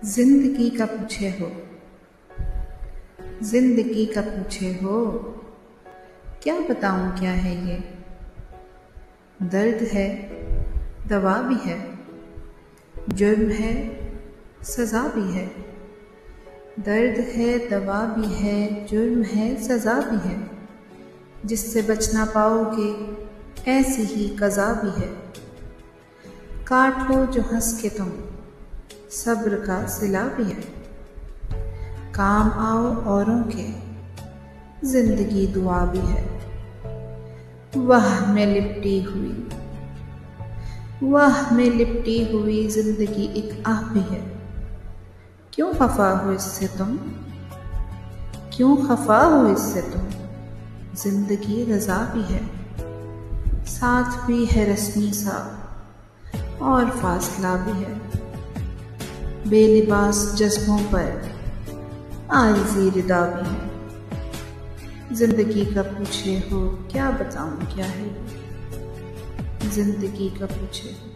जिंदगी का पूछे हो, जिंदगी का पूछे हो, क्या बताऊं क्या है ये। दर्द है दवा भी है, जुर्म है सज़ा भी है। दर्द है दवा भी है, जुर्म है सज़ा भी है। जिससे बच ना पाओगे ऐसी ही क़ज़ा भी है। काट लो जो हंस के तुम, सब्र का सिला भी है। काम आओ औरों के, जिंदगी दुआ भी है। वाह में लिपटी हुई, वाह में लिपटी हुई जिंदगी एक आह भी है। क्यों खफा हो इससे तुम, क्यों खफा हो इससे तुम, जिंदगी रज़ा भी है। साथ भी है रस्मी सा और फासला भी है। बेलिबास जज्बों पर आरज़ी रिदा भी है। जिंदगी का पूछे हो, क्या बताऊं क्या है। जिंदगी का पूछे हो।